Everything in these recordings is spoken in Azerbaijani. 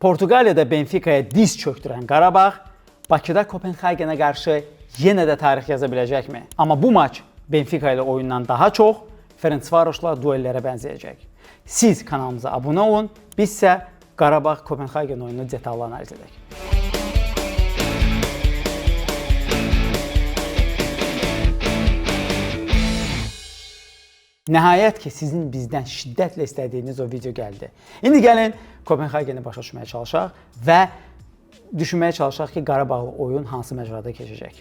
Portuqaliyada Benfica'ya diz çöktürən Qarabağ Bakıda Kopenhagenə qarşı yenə də tarix yaza biləcəkmi? Amma bu maç Benfica ilə oyundan daha çox Ferencvarosla duellərə bənzəyəcək. Siz kanalımıza abunə olun, biz isə Qarabağ Kopenhagen oyununu detallı analiz edək. Nəhayət ki, sizin bizdən şiddətlə istədiyiniz o video gəldi. İndi gəlin Kopenhageni başa düşməyə çalışaq və düşünməyə çalışaq ki, Qarabağlı oyun hansı məcrada keçəcək.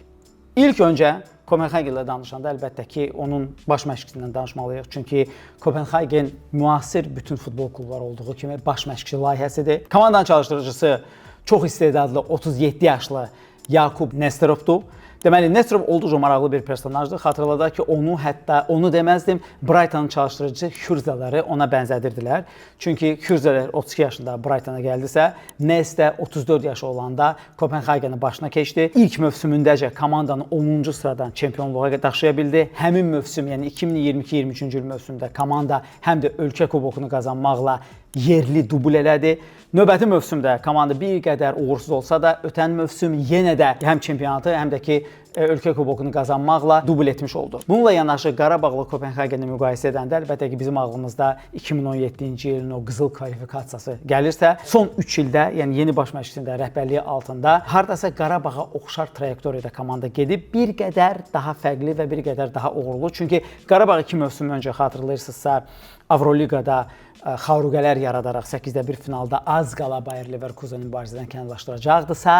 İlk öncə Kopenhagen ilə danışanda əlbəttə ki, onun baş məşqçisindən danışmalıyıq. Çünki Kopenhagen müasir bütün futbol klubları olduğu kimi baş məşqçi layihəsidir. Komandanın çalışdırıcısı çox istedadlı 37 yaşlı Yakub Nesterovdur. Deməli, Nesterov olduqca maraqlı bir personajdır. Xatırladaq ki, onu deməzdim, Brighton'ın çalışdırıcı Hürzeləri ona bənzədirdilər. Çünki Hürzelər 32 yaşında Brighton'a gəldisə, Neste 34 yaşı olanda Kopenhagen'in başına keçdi. İlk mövsümündəcə komandanı 10-cu sıradan çempionluğa daşıya bildi. Həmin mövsüm, yəni 2022-23-cü il mövsümdə komanda həm də ölkə kubokunu qazanmaqla yerli dubl elədi. Növbəti mövsümdə komanda bir qədər uğursuz olsa da, ötən mövsüm yenə də həm çempionatı, həm də ki, ölkə kubokunu qazanmaqla dubl etmiş oldu. Bununla yanaşı Qarabağla Kopenhageni müqayisə edəndə əlbəttə ki, bizim ağlımızda 2017-ci ilin o qızıl kvalifikasiyası gəlirsə, son 3 ildə, yəni yeni baş məşqçinin rəhbərliyi altında hardasa Qarabağa oxşar trayektoriyada komanda gedib, bir qədər daha fərqli və bir qədər daha uğurlu. Çünki Qarabağ 2 mövsüm öncə xatırlayırsınızsa, Avroligada xarüqələr yaradaraq 8-də 1 finalda az qala Bayer Leverkusen mübarizədən kənarlaşdıracaqdısa,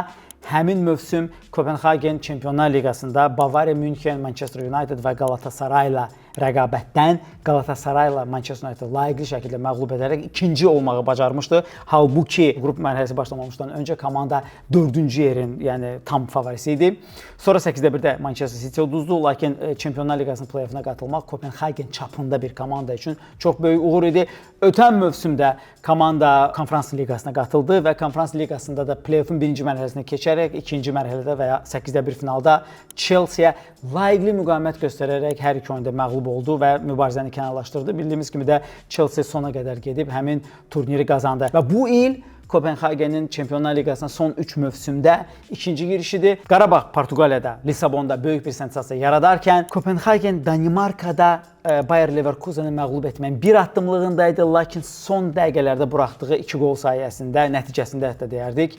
həmin mövsüm Kopenhagen Çempionlar Liqasında Bavariya, München, Manchester United və Galatasarayla rəqabətdən Galatasarayla Manchester United layiqli şəkildə məğlub edərək ikinci olmağı bacarmışdı. Halbuki qrup mərhələsi başlamamışdan öncə komanda 4-cü yerin, yəni tam favorisi idi. Sonra 8-də 1-də Manchester City uduzdu, lakin Çempionlar Liqasının play-offuna qatılmaq Kopenhagen çapında bir komanda üçün çox böyük uğur idi. Ötən mövsümdə komanda Konferans Liqasına qatıldı və Konferans Liqasında da play-offun birinci mərhələsinə keçərək ikinci mərhələdə və ya 8-də 1 finalda Chelsea-yə layiqli müqavimət göstərərək hər iki oyunda məğlub oldu və mübarizəni kənarlaşdırdı. Bildiyimiz kimi də Chelsea sona qədər gedib həmin turniri qazandı. Və bu il Kopenhagenin Çempionlar Liqasına son 3 mövsümdə ikinci girişidir. Qarabağ Portuqaliyada, Lisabonda böyük bir sensasiya yaradarkən, Kopenhagen Danimarkada Bayer Leverkusen'i məğlub etməyin bir addımlığındaydı, lakin son dəqiqələrdə buraxdığı 2 qol sayəsində, nəticəsində hətta deyərdik,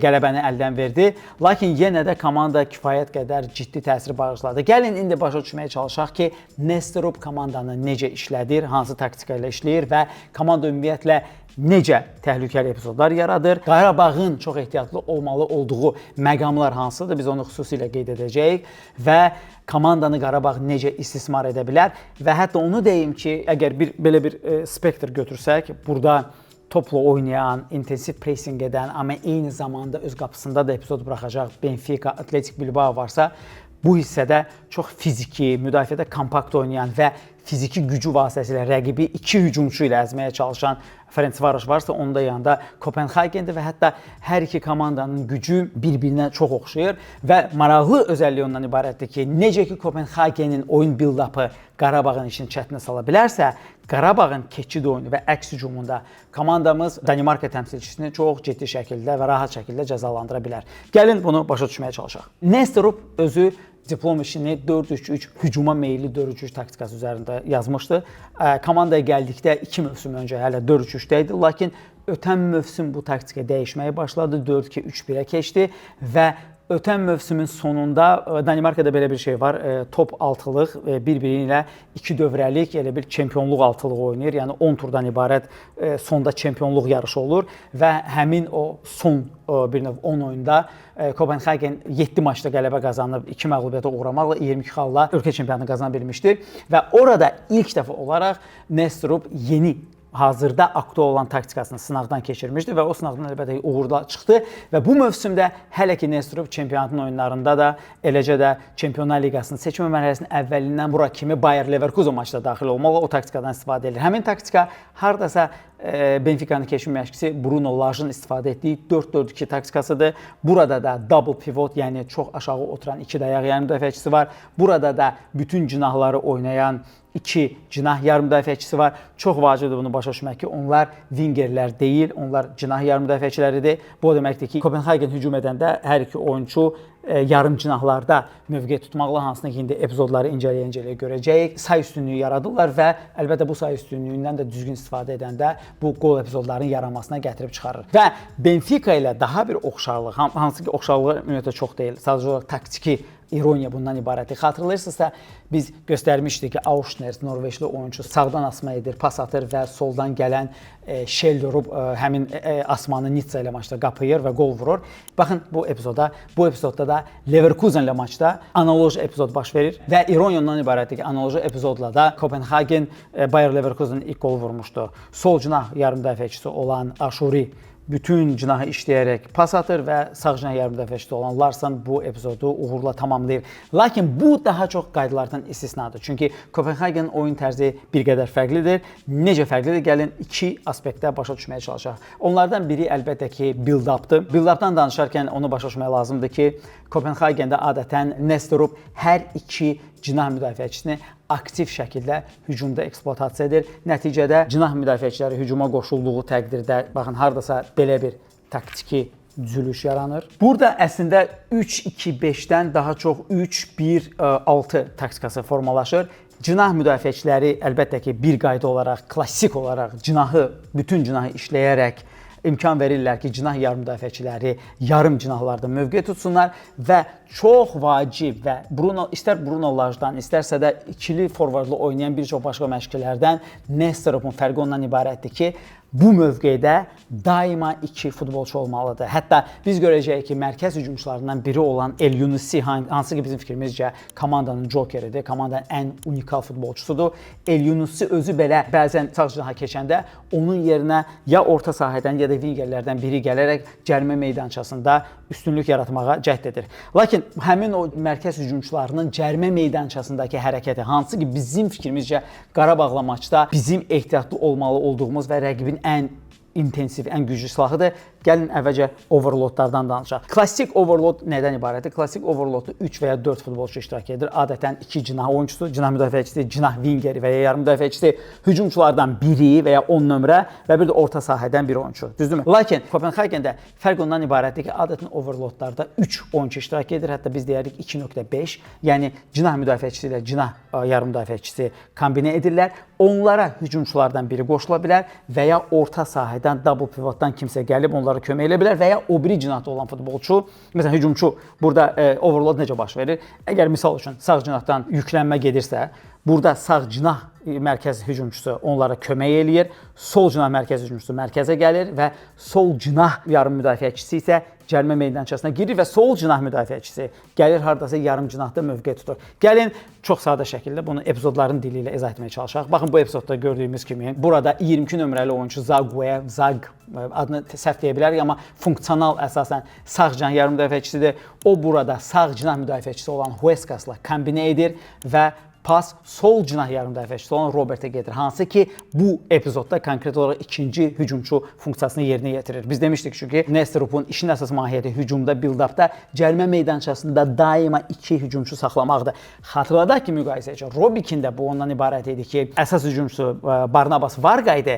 qələbəni əldən verdi. Lakin yenə də komanda kifayət qədər ciddi təsir bağışladı. Gəlin indi başa düşməyə çalışaq ki, Nesterov komandanı necə işlədir, hansı taktika ilə işləyir və komanda ümumiyyətlə necə təhlükəli epizodlar yaradır. Qarabağın çox ehtiyatlı olmalı olduğu məqamlar hansıdır, biz onu xüsusilə qeyd edəcəyik və komandanı Qarabağ necə istismar edə bilər və hətta onu deyim ki, əgər belə bir spektr götürsək, burada topla oynayan, intensiv pressing edən, amma eyni zamanda öz qapısında da epizod buraxacaq Benfica, Atletik Bilbao varsa, bu hissədə çox fiziki, müdafiədə kompakt oynayan və fiziki gücü vasitəsilə rəqibi 2 hücumçu ilə əzməyə çalışan Ferencvaros varsa, onda yanında Kopenhagendir və hətta hər iki komandanın gücü bir-birinə çox oxşayır və maraqlı özəlliyi ondan ibarətdir ki, necə ki Kopenhagenin oyun build-up'ı Qarabağın işini çətinə sala bilərsə, Qarabağın keçid oyunu və əks hücumunda komandamız Danimarka təmsilçisini çox ciddi şəkildə və rahat şəkildə cəzalandıra bilər. Gəlin bunu başa düşməyə çalışaq. Nesterov özü diplom işini 4-3-3 hücuma meyilli 4-3-3 taktikası üzərində yazmışdı. Komandaya gəldikdə 2 mövsüm öncə hələ 4-3-3-də idi, lakin ötən mövsüm bu taktika dəyişməyə başladı, 4-2-3-1-ə keçdi və ötən mövsümün sonunda Danimarkada belə bir şey var, top altılıq bir-biri ilə 2 dövrəlik elə bir çempionluq altılığı oynayır. Yəni 10 turdan ibarət sonda çempionluq yarışı olur və həmin o son bir növ 10 oyunda Kopenhagen 7 maçda qələbə qazanıb, 2 məğlubiyyətə uğramaqla 22 xalla ölkə çempionatını qazana bilmişdir və orada ilk dəfə olaraq Nesterov yeni hazırda aktual olan taktikasını sınaqdan keçirmişdi və o sınaqdan əlbəttə uğurla çıxdı və bu mövsümdə hələ ki Nesterov çempionatın oyunlarında da, eləcə də Çempionlar Liqasının seçmə mərhələsinin əvvəlindən bura kimi Bayer Leverkusen maçda daxil olmaqla o taktikadan istifadə edir. Həmin taktika hardasa Benfica'nın keçmiş məşqçisi Bruno Laj'ın istifadə etdiyi 4-4-2 taktikasıdır. Burada da double pivot, yəni çox aşağı oturan 2 dayaq yəni müdafiəçisi var. Burada da bütün cinahları oynayan 2 cinah yarım müdafiəçisi var. Çox vacibdir bunu başa düşmək ki, onlar wingerlər deyil, onlar cinah yarım müdafiəçiləridir. Bu o deməkdir ki, Kopenhagen hücum edəndə hər iki oyunçu yarım cinahlarda mövqe tutmaqla, hansına ki, indi epizodları incələyə-incələyə görəcəyik. Say üstünlüyü yaradırlar və əlbəttə bu say üstünlüyündən də düzgün istifadə edəndə bu qol epizodlarının yaranmasına gətirib çıxarır. Və Benfica ilə daha bir oxşarlıq, hansı ki, oxşarlığı ümumiyyətlə çox deyil, sadəcə olaraq taktiki ironiya bundan ibarətdir. Xatırlayırsınızsa, biz göstərmişdik ki, Auschner, Norveçli oyunçu sağdan asma edir, pas atır və soldan gələn Şeldorub həmin asmanı Nitsa ilə maçda qapıyır və qol vurur. Baxın bu epizodda da Leverkusen ilə maçda analoji epizod baş verir və ironiya ondan ibarətdir ki, analoji epizodla da Kopenhagen Bayer Leverkusen ilk qol vurmuşdu. Sol cinah yarım müdafiəçisi olan Aşuri bütün cinahı işləyərək pas atır və sağ cinah yarım müdafiəçisi olan Larsen bu epizodu uğurla tamamlayır. Lakin bu daha çox qaydalardan istisnadır. Çünki Kopenhagenin oyun tərzi bir qədər fərqlidir. Necə fərqlidir? Gəlin iki aspektdə başa düşməyə çalışaq. Onlardan biri əlbəttə ki, build-updır. Build-updan danışarkən onu başa düşmək lazımdır ki, Kopenhagendə adətən Nesterov hər iki cinah müdafiəçisini aktiv şəkildə hücumda eksploatasiya edir. Nəticədə cinah müdafiəçiləri hücuma qoşulduğu təqdirdə, baxın, hardasa belə bir taktiki düzülüş yaranır. Burada əslində 3-2-5-dən daha çox 3-1-6 taktikası formalaşır. Cinah müdafiəçiləri əlbəttə ki, bir qayda olaraq, klassik olaraq bütün cinahı işləyərək imkan verirlər ki, cinah yarım müdafiəçiləri yarım cinahlarda mövqe tutsunlar və çox vacib və istər Bruno Lajdan, istərsə də ikili forvardlı oynayan bir çox başqa məşqçilərdən Nesterovun fərqi ondan ibarətdir ki, bu mövqedə daima iki futbolçu olmalıdır. Hətta biz görəcəyik ki, mərkəz hücumçularından biri olan El Yunusi, hansı ki bizim fikrimizcə komandanın jokeridir, komandanın ən unikal futbolçusudur. El Yunusi özü belə bəzən sağ cinaha keçəndə onun yerinə ya orta sahədən ya da wingerlərdən biri gələrək cərimə meydançasında üstünlük yaratmağa cəhd edir. Lakin həmin o mərkəz hücumçularının cərimə meydançasındakı hərəkəti, hansı ki bizim fikrimizcə Qarabağla maçda bizim ehtiyatlı olmalı olduğumuz və rəqibin ən intensiv, ən güclü silahıdır. Gəlin əvvəlcə overloadlardan danışaq. Klassik overload nədən ibarətdir? Klassik overloadda 3 və ya 4 futbolçu iştirak edir. Adətən 2 cinah oyunçusu, cinah müdafiəçisi, cinah wingeri və ya yarım müdafiəçisi, hücumçulardan biri və ya 10 nömrə və bir də orta sahədən bir oyunçu. Düzdürmü? Lakin Kopenhagendə fərq ondan ibarətdir ki, adətən overloadlarda 3 oyunçu iştirak edir. Hətta biz deyərik 2.5, yəni cinah müdafiəçisi ilə cinah yarım müdafiəçisi kombinə edirlər. Onlara hücumçulardan biri qoşula bilər və ya orta sahədən, double pivotdan kimsə gəlib onlara kömək edə bilər və ya o biri cinahda olan futbolçu, məsələn hücumçu burada overload necə baş verir? Əgər misal üçün sağ cinahdan yüklənmə gedirsə, burada sağ cinah mərkəz hücumçusu onlara kömək eləyir, sol cinah mərkəz hücumçusu mərkəzə gəlir və sol cinah yarım müdafiəçisi isə cərimə meydançasına girir və sol cinah müdafiəçisi gəlir hardasa yarım cinahda mövqe tutur. Gəlin çox sadə şəkildə bunu epizodların dili ilə izah etməyə çalışaq. Baxın bu epizodda gördüyümüz kimi burada 22 nömrəli oyunçu Zag adını səhv deyə bilərik, amma funksional əsasən sağ cinah yarım müdafiəçisidir. O burada sağ cinah müdafiəçisi olan Huescasla kombinə edir və pas sol cinah yarım müdafiəçisi olan Robertə gedir. Hansı ki, bu epizodda konkret olaraq ikinci hücumçu funksiyasını yerinə yetirir. Biz demişdik çünki Nesterovun işin əsas mahiyyəti hücumda, build-upda cərimə meydançasında daima 2 hücumçu saxlamaqdır. Xatırladaq ki, müqayisə üçün Robikin də bu ondan ibarət idi ki, əsas hücumçusu Barnabas Varga idi.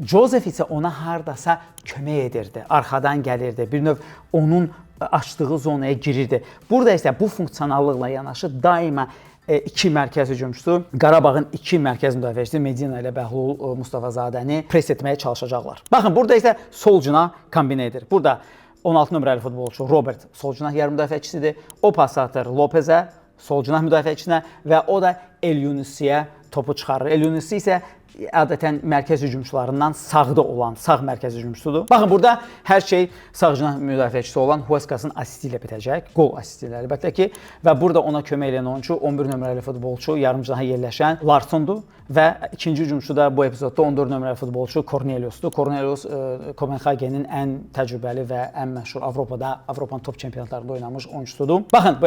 Josef isə ona hardasa kömək edirdi, arxadan gəlirdi, bir növ onun açdığı zonaya girirdi. Burada isə bu funksionallıqla yanaşı daima 2 mərkəz hücumçusu, Qarabağın 2 mərkəz müdafiəçisi Medina ilə Bəhlul Mustafazadəni pres etməyə çalışacaqlar. Baxın, burada isə sol cinah kombinə edir. Burada 16 nömrəli futbolçu Robert sol cinah yarım müdafiəçisidir. O pas atır Lopezə, sol cinah müdafiəçisinə və o da El Yunusiyə topu çıxarır. El Yunusi isə adətən mərkəz hücumçularından sağda olan sağ mərkəz hücumçusudur. Baxın, burada hər şey sağ cinah müdafiəçisi olan Huescasın asisti ilə bitəcək. Qol asisti ilə əlbəttə ki. Və burada ona kömək edən oyunçu 11 nömrəli futbolçu, yarım cinaha yerləşən Larssondur və ikinci hücumçu da bu epizodda 14 nömrəli futbolçu Corneliusdur. Cornelius Kopenhagenin ən təcrübəli və ən məşhur Avropanın top çempionatlarında oynamış oyunçusudur. Baxın,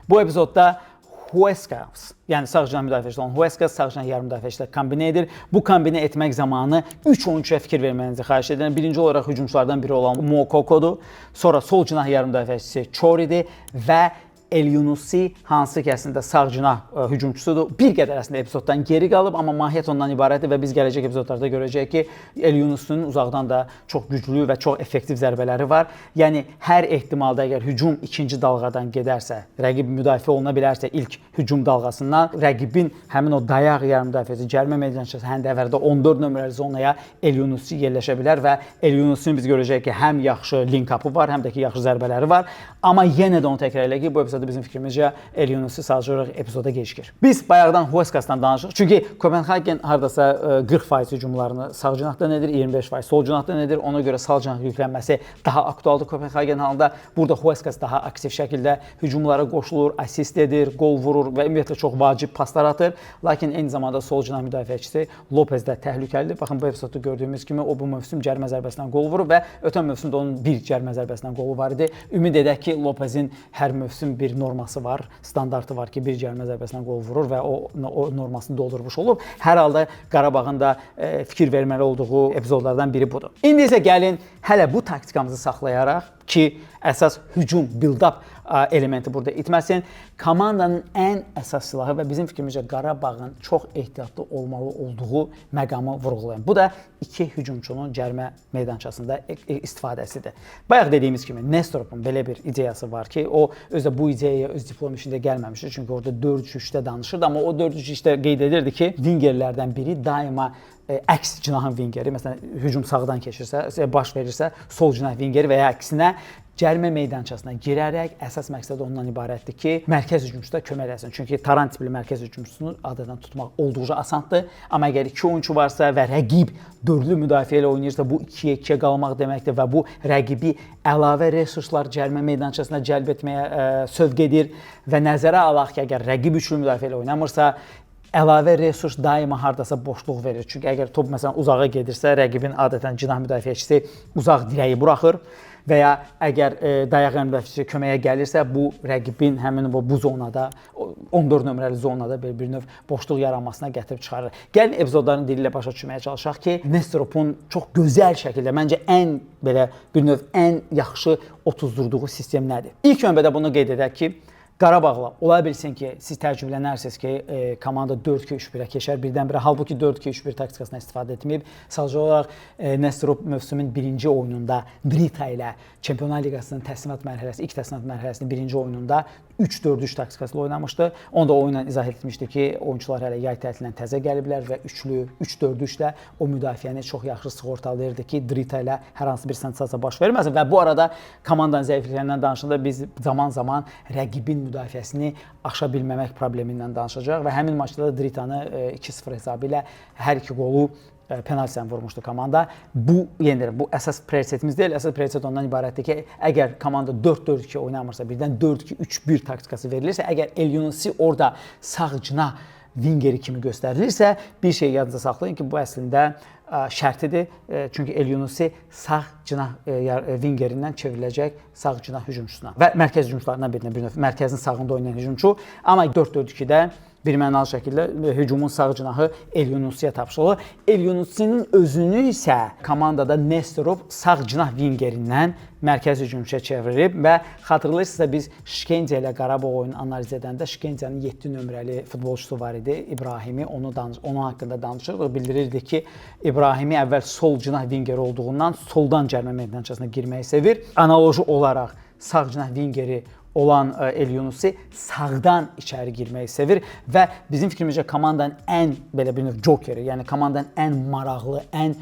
bu epizodda Huescas, yəni sağ cinah müdafiəçisi olan Huescas sağ cinah yarım müdafiəçisilə kombinə edir. Bu kombinə etmək zamanı 3 oyunçuya fikir verməyinizi xahiş edirəm. Birinci olaraq hücumçulardan biri olan Mokokodur. Sonra sol cinah yarım müdafiəçisi Choridir və El Yunusi hansı ki əslində sağ cinah hücumçusudur. Bir qədər əslində epizoddan geri qalıb, amma mahiyyət ondan ibarətdir və biz gələcək epizodlarda görəcəyik ki, El Yunusinin uzaqdan da çox güclü və çox effektiv zərbələri var. Yəni hər ehtimalda əgər hücum ikinci dalğadan gedərsə, rəqib müdafiə oluna bilərsə ilk hücum dalğasından, rəqibin həmin o dayaq yarım müdafiəsi cərimə meydançası həndəvərdə 14 nömrəli zonaya El Yunusi yerləşə bilər və El Yunusinin biz görəcəyik ki, həm yaxşı link-up'ı var, həm də ki, yaxşı zərbələri var. Amma yenə də onu təkrar eləyək ki, bu epizodda bizim fikrimizcə El Yunusi sadəcə epizoda gecikir. Biz bayaqdan Huescas'dan danışırıq. Çünki Kopenhagen hardasa 40% hücumlarını sağ cinahdan edir, 25% sol cinahdan edir. Ona görə sağ cinah yüklənməsi daha aktualdır Kopenhagen halında. Burada Huescas daha aktiv şəkildə hücumlara qoşulur, asist edir, qol vurur və ümumiyyətlə çox vacib paslar atır. Lakin eyni zamanda sol cinah müdafiəçisi Lopez də təhlükəlidir. Baxın, bu epizodda gördüyümüz kimi o bu mövsüm cərimə zərbəsindən qol vurur və ötən mövsümdə onun bir cərimə zərbəsindən qolu var idi. Ümid edək ki, Lopezin hər mövsüm bir norması var, standartı var ki, bir cərimə zərbəsindən qol vurur və o normasını doldurmuş olub. Hər halda Qarabağın da fikir verməli olduğu epizodlardan biri budur. İndi isə gəlin hələ bu taktikamızı saxlayaraq ki, əsas hücum, build-up elementi burada itməsin. Komandanın ən əsas silahı və bizim fikrimizcə Qarabağın çox ehtiyatlı olmalı olduğu məqamı vurğulayan. Bu da iki hücumçunun cərimə meydançasında istifadəsidir. Bayaq dediyimiz kimi Nestorovun belə bir ideyası var ki, o özü bu ideyaya öz diplom işində gəlməmişdir. Çünki orada 4-3-3-də danışırdı, amma o 4-3-3-də qeyd edirdi ki, vingerlərdən biri daima əks cinahın vingeri, məsələn, hücum sağdan keçirsə, baş verirsə, sol cinah vingeri və ya əksinə cərimə meydançasına girərək əsas məqsəd ondan ibarətdir ki, mərkəz hücumçuda kömək eləsin. Çünki taran tipli mərkəz hücumçusunu adından tutmaq olduqca asandır. Amma əgər iki oyunçu varsa və rəqib dördlü müdafiə ilə oynayırsa, bu 2-2-yə qalmaq deməkdir və bu rəqibi əlavə resurslar cərimə meydançasına cəlb etməyə sövq edir və nəzərə alaq ki, əgər rəqib üçlü müdafiə ilə oynamırsa, əlavə resurs daima hardasa boşluq verir. Çünki əgər top məsələn uzağa gedirsə, rəqibin adətən cinah müdafiəçisi uzaq dirəyi buraxır və ya əgər dayaq müdafiəçisi köməyə gəlirsə, bu rəqibin həmin bu zonada, 14 nömrəli zonada bir növ boşluq yaranmasına gətirib çıxarır. Gəlin epizodların dili ilə başa düşməyə çalışaq ki, Nestorovun çox gözəl şəkildə, məncə ən belə bir növ ən yaxşı otuzdurduğu sistem nədir? İlk növbədə bunu qeyd edək ki, Qarabağla ola bilsin ki, siz təəccüblənərsiniz ki, komanda 4-2-3-1-ə keçər birdən-birə. Halbuki 4-2-3-1 taktikasından istifadə etməyib. Sadəcə olaraq Nesterov mövsümün birinci oyununda Drita ilə Çempionlar Liqasının təslimat mərhələsi, ilk təslimat mərhələsinin birinci oyununda 3-4-3 taktikasıyla oynamışdı. Onu da oyunla izah etmişdi ki, oyunçular hələ yay tətilindən təzə gəliblər və 3-4-3-də o müdafiəni çox yaxşı sığortalayırdı ki, Drita ilə hər hansı bir sensasiya baş verməsin. Və bu arada komandanın zəifliklərindən danışanda biz zaman-zaman rəqibin müdafiəsini aşa bilməmək problemindən danışacaq və həmin maçda da Dritanı 2-0 hesabı ilə hər iki qolu penaltidən vurmuşdu komanda. Bu əsas prioritetimiz deyil. Əsas prioritet ondan ibarətdir ki, əgər komanda 4-4-2 oynamırsa, birdən 4-2-3-1 taktikası verilirsə, əgər El Yunusi orada sağ cinah vingeri kimi göstərilirsə, bir şey yadınızda saxlayın ki, bu əslində şərtidir. Çünki El Yunusi sağ cinah vingerindən çevriləcək sağ cinah hücumçusuna və mərkəz hücumçularından birinə, bir növ mərkəzin sağında oynayan hücumçu. Amma 4-4-2-də birmənalı şəkildə hücumun sağ cinahı El Yunusiyə tapşırılır. El Yunusinin özünü isə komandada Nesterov sağ cinah vingerindən mərkəz hücumçuya çevirib və xatırlayırsınızsa biz Şkenca ilə Qarabağ oyunu analiz edəndə Şkencanın 7 nömrəli futbolçusu var idi, İbrahimi. Onun haqqında danışırdıq. Bildirirdi ki, İbrahimi əvvəl sol cinah vingeri olduğundan soldan cərimə meydançasına girməyi sevir. Analoji olaraq sağ cinah vingeri olan El Yunusi sağdan içəri girməyi sevir və bizim fikrimizcə komandanın ən belə bir növ jokeri, yəni komandanın ən maraqlı, ən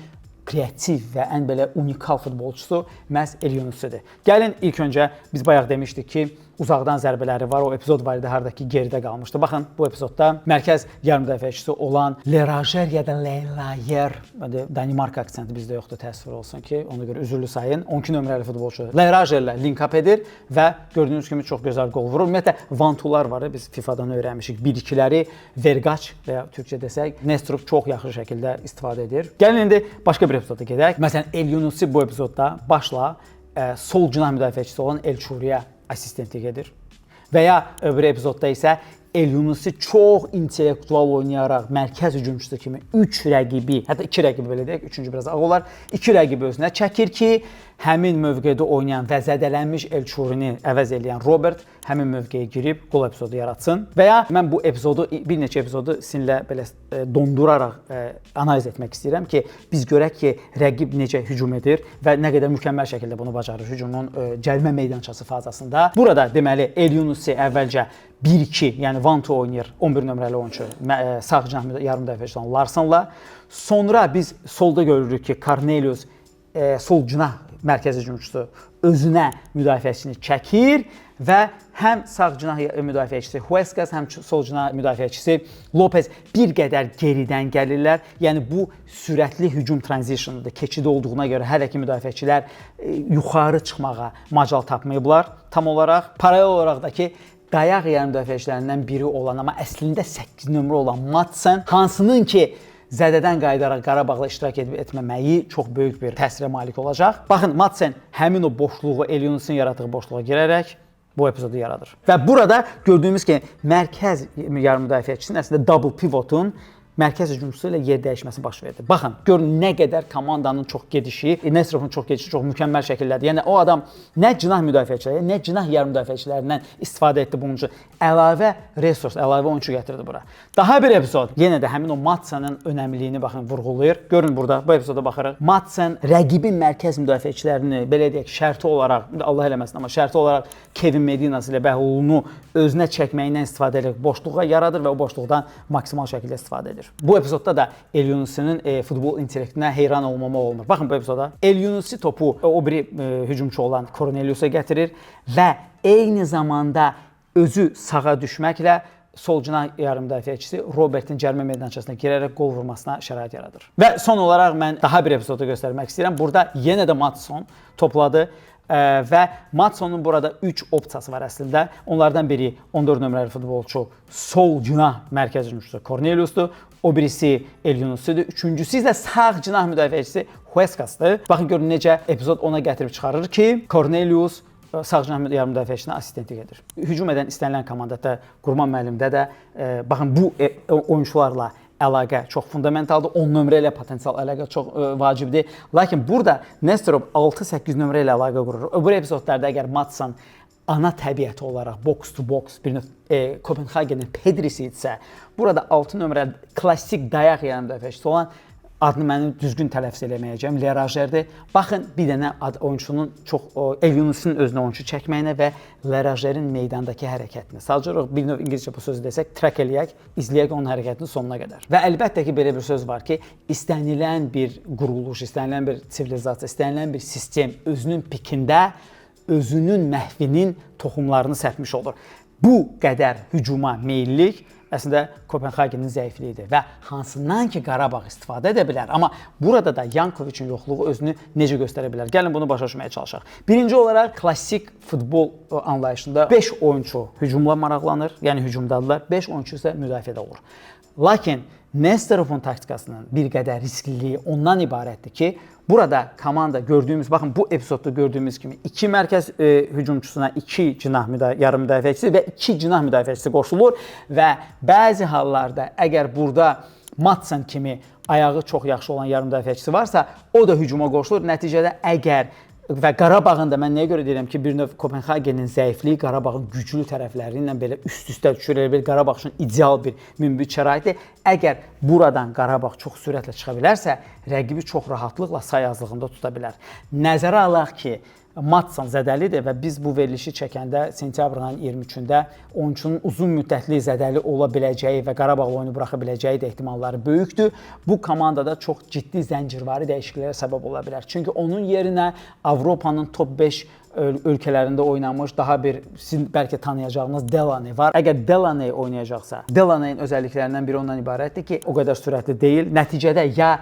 kreativ və ən belə unikal futbolçusu məhz El Yunusidir. Gəlin ilk öncə biz bayaq demişdik ki, uzaqdan zərbələri var. O epizod var idi, haradakı geridə qalmışdı. Baxın, bu epizodda mərkəz yarım müdafiəçisi olan Lerajer ya da Leylayer, Danimarka aksenti bizdə yoxdur, təəssüf olsun ki, ona görə üzürlü sayın. 12 nömrəli futbolçu Lerajerlə link-up edir və gördüyünüz kimi çox gözəl qol vurur. Ümumiyyətlə, vantular var, biz FIFA-dan öyrənmişik. 1-2-ləri Vergaç və ya türkçə desək, Nesterov çox yaxşı şəkildə istifadə edir. Gəlin indi başqa bir epizoda gedək. Məsələn, El Yunusi bu epizodda başla sol cinah müdafiəçisi olan El Çuriyə assistentlik edir. Və ya öbür epizodda isə El Yunusi çox intellektual oynayaraq mərkəz hücumçusu kimi 3 rəqibi, hətta 2 rəqibi belə deyək, 3-cü biraz ağ olar, 2 rəqibi özünə çəkir ki, həmin mövqedə oynayan və zədələnmiş El Churini əvəz edən Robert həmin mövqeyə girib qol epizodu yaratsın. Və ya mən bu epizodu, bir neçə epizodu sizinlə belə donduraraq analiz etmək istəyirəm ki, biz görək ki, rəqib necə hücum edir və nə qədər mükəmməl şəkildə bunu bacarır hücumun cərimə meydançası fazasında. Burada deməli El Yunusi əvvəlcə 1-2, yəni 1-2 oynayır 11 nömrəli oyunçu sağ cinah yarım müdafiəçisi olan Larsonla. Sonra biz solda görürük ki, Cornelius sol cinah mərkəzi hücumçusu özünə müdafiəçisini çəkir və həm sağ cinah müdafiəçisi Huescas, həm sol cinah müdafiəçisi Lopez bir qədər geridən gəlirlər. Yəni bu sürətli hücum transition'dır. Keçid olduğuna görə hər iki müdafiəçilər yuxarı çıxmağa macal tapmayıblar. Tam olaraq paralel olaraq da ki, dayaq yarım müdafiəçilərindən biri olan, amma əslində 8 nömrə olan Madsen, hansının ki zədədən qayıdaraq Qarabağla iştirak etməməyi çox böyük bir təsirə malik olacaq. Baxın, Madsen həmin o boşluğu, El Yunusun yaratdığı boşluğa girərək bu epizodu yaradır. Və burada gördüyümüz ki, mərkəz yarım müdafiəçisinin əslində double pivotun mərkəz hücumçusu ilə yer dəyişməsi baş verdi. Baxın, görün nə qədər komandanın çox gedişi, Nesterovun çox gedişi çox mükəmməl şəkildədir. Yəni o adam nə cinah müdafiəçiləri, nə cinah yarım müdafiəçilərindən istifadə etdi bunun üçün. Əlavə resurs, əlavə oyunçu gətirdi bura. Daha bir epizod yenə də həmin o Madsen'in önəmliliyini baxın vurğulayır. Görün burada bu epizoda baxırıq. Madsen rəqibin mərkəz müdafiəçilərini belə deyək şərti olaraq, Allah eləməsin, amma şərti olaraq Kevin Medinas ilə Bəhlulunu özünə çəkməyindən istifadə edərək boşluğa yaradır və o boşluqdan maksimal şəkildə istifadə edir. Bu epizodda da El Yunusi'nin futbol intellektinə heyran olmamaq olmur. Baxın bu epizoda El Yunusi topu o biri hücumçu olan Cornelius'a gətirir və eyni zamanda özü sağa düşməklə sol cinah yarım müdafiəçisi Robert'in cərimə meydançasına girərək qol vurmasına şərait yaradır. Və son olaraq mən daha bir epizodu göstərmək istəyirəm. Burada yenə də Madsen topladı. Və Madsonun burada 3 opsiyası var əslində. Onlardan biri 14 nömrəli futbolçu sol cinah mərkəz hücumçusu Cornelius'dur. O birisi El Yunusi'dir. Üçüncüsü isə sağ cinah müdafiəçisi Huescas'dır. Baxın görün necə epizod ona gətirib çıxarır ki, Cornelius sağ cinah yarım müdafiəçisinə assistentlik edir. Hücum edən istənilən komandada, Qurban müəllimdə də baxın bu oyunçularla əlaqə çox fundamentaldır. 10 nömrə ilə potensial əlaqə çox vacibdir. Lakin burada Nesterov 6-8 nömrə ilə əlaqə qurur. Öbür epizodlarda əgər Madsen ana təbiəti olaraq box to box bir növ Kopenhagenin Pedrisi isə, burada 6 nömrə klassik dayaq yarım müdafiəçisi olan adını mənim düzgün tələffüz eləməyəcəm, Lerajerdir. Baxın bir dənə oyunçunun çox El Yunusi'nin özünə oyunçu çəkməyinə və Lerajerin meydandakı hərəkətinə. Sadəcə olaraq bir növ İngiliscə bu sözü desək, track eləyək, izləyək onun hərəkətini sonuna qədər. Və əlbəttə ki, belə bir söz var ki, istənilən bir quruluş, istənilən bir sivilizasiya, istənilən bir sistem özünün pikində, özünün məhvinin toxumlarını sərpmiş olur. Bu qədər hücuma meyillik əslində Kopenhagenin zəifliyidir və hansından ki Qarabağ istifadə edə bilər. Amma burada da Yankovic'in yoxluğu özünü necə göstərə bilər? Gəlin bunu başa düşməyə çalışaq. Birinci olaraq klassik futbol anlayışında 5 oyunçu hücumla maraqlanır, yəni hücumdadılar, 5 oyunçu isə müdafiədə olur. Lakin Nesterovun taktikasının bir qədər riskliliyi ondan ibarətdir ki, burada komanda gördüyümüz, baxın bu epizodda gördüyümüz kimi 2 mərkəz hücumçusuna 2 cinah yarım müdafiəçisi və 2 cinah müdafiəçisi qoşulur və bəzi hallarda əgər burada Madsen kimi ayağı çox yaxşı olan yarım müdafiəçisi varsa, o da hücuma qoşulur. Nəticədə əgər və Qarabağın da mən nəyə görə deyirəm ki, bir növ Kopenhagenin zəifliyi Qarabağın güclü tərəfləri ilə belə üst-üstə düşür. Bir Qarabağ üçün ideal bir münbit şəraiti. Əgər buradan Qarabağ çox sürətlə çıxa bilərsə, rəqibi çox rahatlıqla say azlığında tuta bilər. Nəzərə alaq ki, Madsen zədəlidir və biz bu verilişi çəkəndə sentyabrın 23-də oyunçunun uzun müddətli zədəli ola biləcəyi və Qarabağla oyunu buraxa biləcəyi də ehtimalları böyükdür. Bu komandada çox ciddi zəncirvari dəyişikliklərə səbəb ola bilər. Çünki onun yerinə Avropanın top 5 ölkələrində oynamış daha bir sizin bəlkə tanıyacağınız Delaney var. Əgər Delaney oynayacaqsa, Delaney'in özəlliklərindən biri ondan ibarətdir ki, o qədər sürətli deyil. Nəticədə ya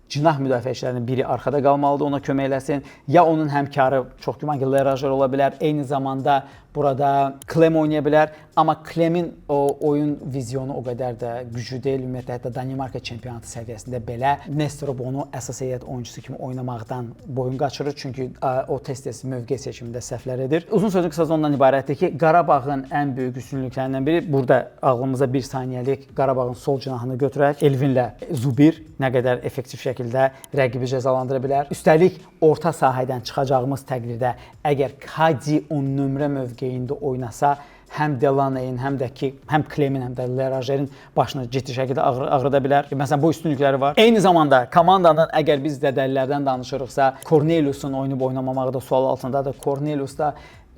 cinah müdafiəçilərinin biri arxada qalmalıdır, ona kömək eləsin, ya onun həmkarı çox güman ki, Lerajer ola bilər. Eyni zamanda burada Klem oynaya bilər. Amma Klemin o oyun vizyonu o qədər də güclü deyil. Ümumiyyətlə, hətta Danimarka çempionatı səviyyəsində belə Nesterov onu əsas heyət oyuncusu kimi oynamaqdan boyun qaçırır. Çünki o tez-tez mövqe seçimində səhvlər edir. Uzun sözün qısası ondan ibarətdir ki, Qarabağın ən böyük üstünlüklərindən biri, burada ağlımıza bir saniyəlik Qarabağın sol cinahını götürək. Elvinlə Zubir nə qədər effektiv şəkildə rəqibi cəzalandıra bilər. Üstəlik, orta sahədən çıxacağımız təqdirdə əgər Kadi 10 nömrə mövqeyində oynasa, həm Delaneyin, həm də ki, həm Klemin, həm də Lerajerin başını ciddi şəkildə ağrıda bilər. Məsələn, bu üstünlükləri var. Eyni zamanda komandanın, əgər biz zədəlilərdən danışırıqsa, Cornelius'un oynayıb oynamamağı da sual altındadır. Cornelius da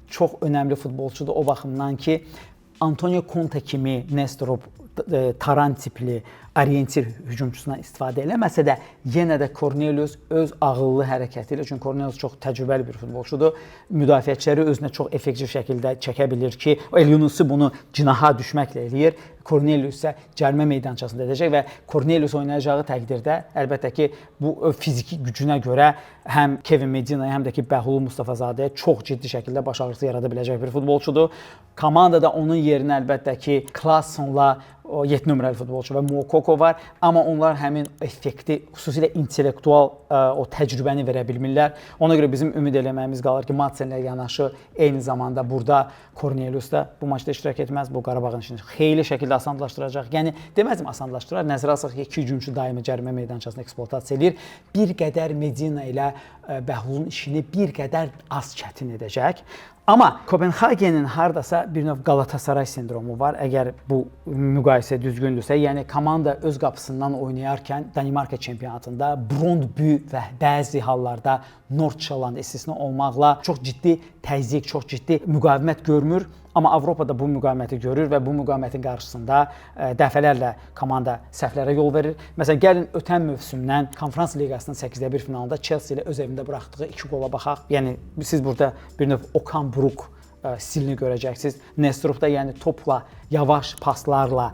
çox önəmli futbolçudur o baxımdan ki, Antonio Conte kimi Nestorov taran tipli orientir hücumçusundan istifadə eləməsə də, yenə də Cornelius öz ağıllı hərəkəti ilə, çünki Cornelius çox təcrübəli bir futbolçudur, müdafiəçiləri özünə çox effektiv şəkildə çəkə bilir ki, El-Yunusi bunu cinaha düşməklə eləyir. Cornelius isə cərimə meydançasında edəcək və Cornelius oynayacağı təqdirdə əlbəttə ki, bu fiziki gücünə görə həm Kevin Medina'ya, həm də ki, Bəhlul Mustafazadəyə çox ciddi şəkildə baş ağrısı yarada biləcək bir futbolçudur. Komandada onun yerinə əlbəttə ki, Klassonla 7 nömrəli futbolçu və Mokoko var, amma onlar həmin effekti, xüsusilə intellektual o təcrübəni verə bilmirlər. Ona görə bizim ümid eləməyimiz qalır ki, Madsenlə yanaşı eyni zamanda burada Cornelius da bu maçda iştirak etməz. Bu Qarabağın işini xeyli şəkildə asanlaşdıracaq. Yəni deməzdim asanlaşdırar. Nəzərə alsaq ki, 2 hücumçu daimi cərimə meydançasını eksploatasiya edir. Bir qədər Medina ilə Bəhlulun işini bir qədər az çətin edəcək. Amma Kopenhagenin hardasa bir növ Galatasaray sindromu var. Əgər bu müqayisə düzgündürsə, yəni komanda öz qapısından oynayarkən Danimarka çempionatında Brøndby və bəzi hallarda Nordsjælland istisna olmaqla çox ciddi təzyiq, çox ciddi müqavimət görmür. Amma Avropada bu müqaviməti görür və bu müqavimətin qarşısında dəfələrlə komanda səhvlərə yol verir. Məsələn, gəlin ötən mövsümdən Konferans Liqasının 8-də 1 finalında Chelsea ilə öz evində buraxdığı 2 qola baxaq. Yəni siz burada bir növ Okan Buruk stilini görəcəksiniz. Nestorovda yəni topla, yavaş paslarla,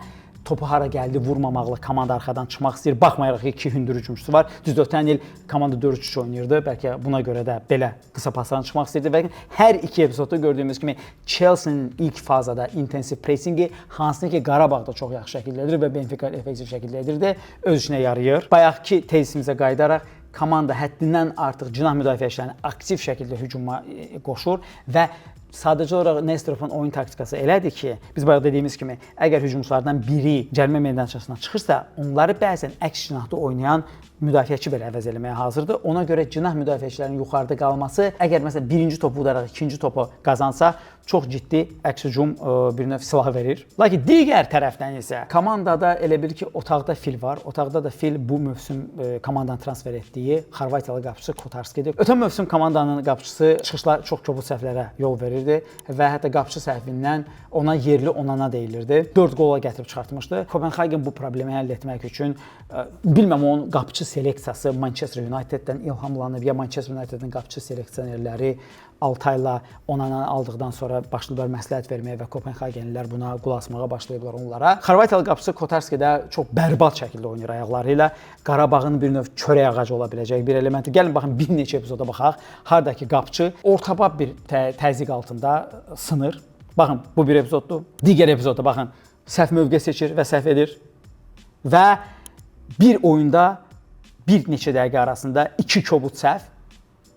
topu hara gəldi vurmamaqla komanda arxadan çıxmaq istəyir. Baxmayaraq ki, 2 hündür hücumçusu var. Düzdür, ötən il komanda 4-3 oynayırdı. Bəlkə buna görə də belə qısa paslardan çıxmaq istəyirdi. Və hər iki epizodda gördüyümüz kimi Chelsea-nin ilk fazada intensiv pressingi, hansını ki Qarabağda çox yaxşı şəkildə edir və Benfica effektiv şəkildə edirdi, öz işinə yarayır. Bayaqki tezisimizə qayıdaraq komanda həddindən artıq cinah müdafiəçilərini aktiv şəkildə hücuma qoşur və sadəcə olaraq Nestorovun oyun taktikası elədir ki, biz bayaq dediyimiz kimi, əgər hücumçulardan biri cərimə meydançasına çıxırsa, onları bəzən əks cinahda oynayan müdafiəçi belə əvəz eləməyə hazırdır. Ona görə cinah müdafiəçilərinin yuxarıda qalması, əgər məsələn birinci topu udaraq ikinci topu qazansa, çox ciddi əks hücum bir növ silah verir. Lakin digər tərəfdən isə komandada elə bil ki, otaqda fil var. Otaqda da fil bu mövsüm komandanın transfer etdiyi Xorvatiyalı qapıçı Kotarskidir. Ötən mövsüm komandanın qapıçısı çıxışlar çox kobud səhvlərə yol verirdi və hətta qapıçı səhvindən ona yerli onana deyilirdi. 4 qola gətirib çıxartmışdı. Kopenhagen bu problemi həll etmək üçün bilməm onun qapıçı seleksiyası Manchester United-dən ilhamlanıb ya Manchester United-in qapıçı seleksionerləri Altayla Onananı aldıqdan sonra başladılar məsləhət verməyə və Kopenhagenlilər buna qulaq asmağa başlayıblar onlara. Xorvatiyalı qapıçı Kotarski də çox bərbad şəkildə oynayır ayaqları ilə. Qarabağın bir növ çörək ağacı ola biləcək bir elementi. Gəlin baxın bir neçə epizoda baxaq. Hardakı qapıçı ortabab bir təzyiq altında sınır. Baxın bu bir epizoddur. Digər epizodda baxın səhv mövqe seçir və səhv edir. Və bir oyunda bir neçə dəqiqə arasında 2 kobud səhv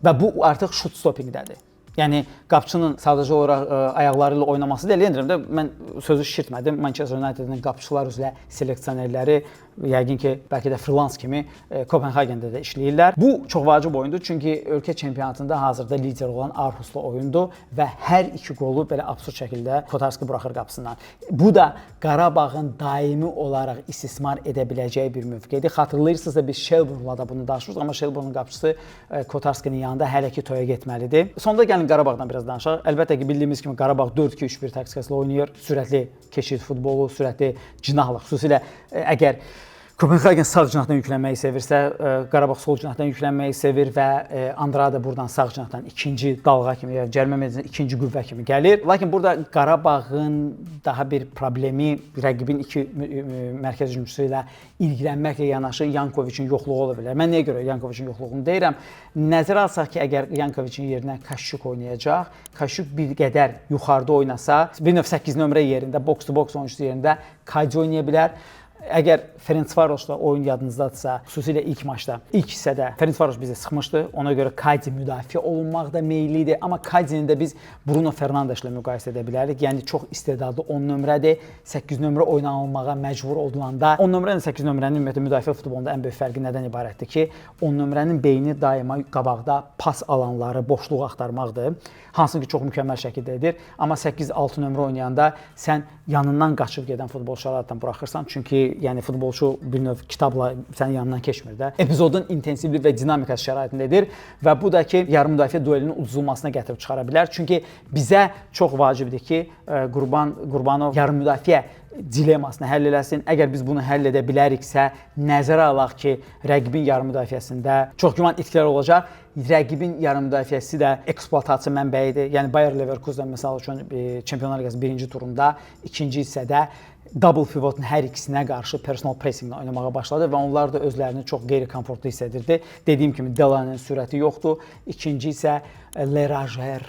və bu artıq şut stoppingdədir. Yəni qapıçının sadəcə olaraq ayaqları ilə oynaması deyil. Deyirəm, mən sözü şişirtmədim. Manchester United-in qapıçılar üzrə seleksionerləri yəqin ki, bəlkə də freelance kimi Kopenhagendə də işləyirlər. Bu çox vacib oyundur, çünki ölkə çempionatında hazırda lider olan Aarhus'la oyundur və hər 2 qolu belə absurd şəkildə Kotarski buraxır qapısından. Bu da Qarabağın daimi olaraq istismar edə biləcəyi bir mövqedir. Xatırlayırsınızsa biz Shelbourne-la da bunu danışmışıq, amma Shelbourne-un qapıçısı Kotarskinin yanında hələ ki toya getməlidir. Sonda gəlin Qarabağdan biraz danışaq. Əlbəttə ki, bildiyimiz kimi Qarabağ 4-2-3-1 taktikası ilə oynayır. Sürətli keçid futbolu, sürətli cinahla, xüsusilə əgər Kopenhagen sağ cinahdan yüklənməyi sevirsə, Qarabağ sol cinahdan yüklənməyi sevir və Andrada buradan sağ cinahdan ikinci dalğa kimi, yəni cərimə meydançasına ikinci qüvvə kimi gəlir. Lakin burada Qarabağın daha bir problemi rəqibin iki mərkəz hücumçusu ilə ilgilənməklə yanaşı Yankoviçin yoxluğu ola bilər. Mən nəyə görə Yankoviçin yoxluğunu deyirəm? Nəzərə alsaq ki, əgər Yankoviçin yerinə Kaşyuk oynayacaq, Kaşyuk bir qədər yuxarıda oynasa, bir növ 8 nömrə yerində, box-to-box oyuncusu yerində Kadzi oynaya bilər. Əgər Ferencvarosla oyun yadınızdadırsa, xüsusilə ilk maçda, ilk hissədə Ferencvaros bizi sıxmışdı. Ona görə Kadzi müdafiə olunmaqda meyilli idi. Amma Kadzini də biz Bruno Fernandeslə müqayisə edə bilərik. Yəni çox istedadlı 10 nömrədir. 8 nömrə oynanılmağa məcbur olunanda 10 nömrə ilə 8 nömrənin ümumiyyətlə müdafiə futbolunda ən böyük fərqi nədən ibarətdir ki, 10 nömrənin beyni daima qabaqda pas alanları, boşluq axtarmaqdır. Hansı ki, çox mükəmməl şəkildə edir. Amma 8-6 nömrə oynayanda sən yanından qaçıb gedən futbolçulardan buraxırsan. Çünki yəni futbolçu bir növ kitabla sənin yanından keçmir də. Epizodun intensivli və dinamikası şəraitindədir və bu da ki, yarım müdafiə duelinin uduzulmasına gətirib çıxara bilər. Çünki bizə çox vacibdir ki, Qurbanov yarım müdafiə dilemasını həll eləsin. Əgər biz bunu həll edə biləriksə, nəzərə alaq ki, rəqibin yarım müdafiəsində çox güman itkilər olacaq. Rəqibin yarım müdafiəsi də eksploatasiya mənbəyidir. Yəni Bayer Leverkusen məsəl üçün Çempionlar Liqası birinci turunda, ikinci hissədə double pivotun hər ikisinə qarşı personal pressinglə oynamağa başladı və onlar da özlərini çox qeyri-komfortlu hiss edirdi. Dediyim kimi Delan'ın sürəti yoxdur. İkinci isə Lerayer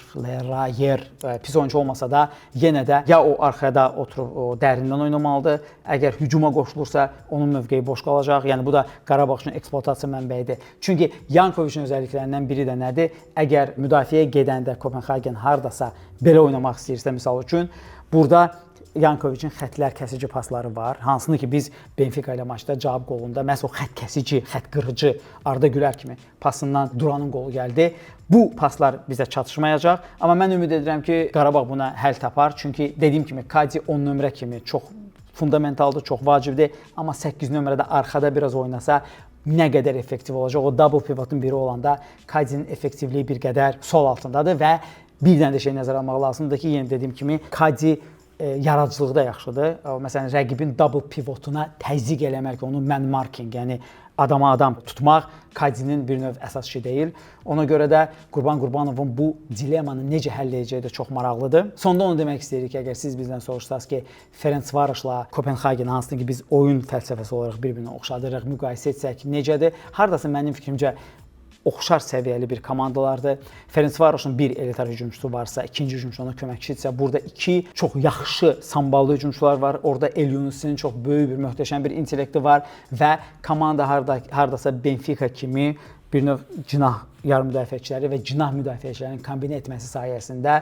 pis oyuncu olmasa da yenə də ya o arxada oturub o dərindən oynamalıdır. Əgər hücuma qoşulursa onun mövqeyi boş qalacaq. Yəni bu da Qarabağ üçün eksploatasiya mənbəyidir. Çünki Yankoviçin özəlliklərindən biri də nədir? Əgər müdafiəyə gedəndə Kopenhagen hardasa belə oynamaq istəyirsə misal üçün, burada Yankoviçin xətlər kəsici pasları var. Hansını ki biz Benfica ilə maçda cavab qolunda məhz o xət kəsici, xət qırıcı Arda Güler kimi pasından Duranın qolu gəldi. Bu paslar bizə çatışmayacaq. Amma mən ümid edirəm ki, Qarabağ buna həll tapar. Çünki dediyim kimi Kadzi 10 nömrə kimi çox fundamentaldır, çox vacibdir. Amma 8 nömrədə arxada biraz oynasa nə qədər effektiv olacaq? O double pivotun biri olanda Kadzinin effektivliyi bir qədər sol altındadır və bir dənə də şey nəzərə almaq lazımdır ki, yenə dediyim kimi Kadzi yaradıcılıqda yaxşıdır. Məsələn, rəqibin double pivotuna təzyiq eləmək, onu man marking, yəni adama adam tutmaq Kadzinin bir növ əsas şey deyil. Ona görə də Qurbanovun bu dilemanı necə həll edəcəyi də çox maraqlıdır. Sonda onu demək istəyirik ki, əgər siz bizdən soruşsanız ki, Ferencvarosla Kopenhagen hansını ki biz oyun fəlsəfəsi olaraq bir-birinə oxşadırıq, müqayisə etsək necədir? Hardasa mənim fikrimcə oxşar səviyyəli bir komandalardır. Ferencvaros'un bir elitar hücumçusu varsa, ikinci hücumçu ona köməkçidirsə, burada iki çox yaxşı samballı hücumçular var. Orada El Yunus'un çox böyük bir, möhtəşəm bir intellekti var və komanda hardasa Benfica kimi bir növ cinah yarım müdafiəçiləri və cinah müdafiəçilərinin kombinə etməsi sayəsində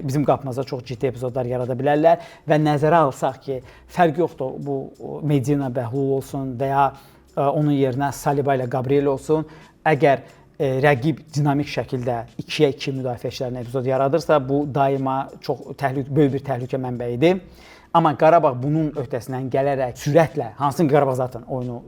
bizim qapımıza çox ciddi epizodlar yarada bilərlər və nəzərə alsaq ki, fərq yoxdur bu Medina Bəhlul olsun və ya onun yerinə Saliba ilə Gabriel olsun. Əgər rəqib dinamik şəkildə 2-yə 2 müdafiəçilərin epizod yaradırsa, bu daima çox böyük bir təhlükə mənbəyidir. Amma Qarabağ bunun öhdəsindən gələrək sürətlə, hansı ki Qarabağ zaten oyunu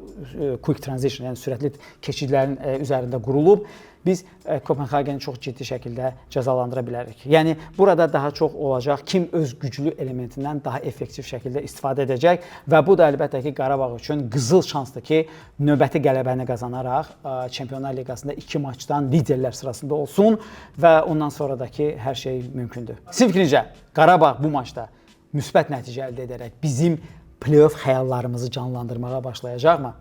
quick transition, yəni sürətli keçidlərin üzərində qurulub, biz Kopenhageni çox ciddi şəkildə cəzalandıra bilərik. Yəni burada daha çox olacaq kim öz güclü elementindən daha effektiv şəkildə istifadə edəcək və bu da əlbəttə ki Qarabağ üçün qızıl şansdır ki, növbəti qələbəni qazanaraq Çempionlar Liqasında 2 maçdan liderlər sırasında olsun və ondan sonradakı hər şey mümkündür. Sizin fikrincə Qarabağ bu maçda müsbət nəticə əldə edərək bizim play-off xəyallarımızı canlandırmağa başlayacaqmı?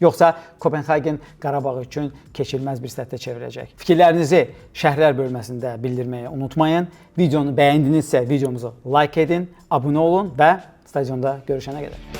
Yoxsa Kopenhagen Qarabağ üçün keçilməz bir səthə çevirəcək? Fikirlərinizi şərhlər bölməsində bildirməyi unutmayın. Videonu bəyəndinizsə videomuzu like edin, abunə olun və stadionda görüşənə qədər.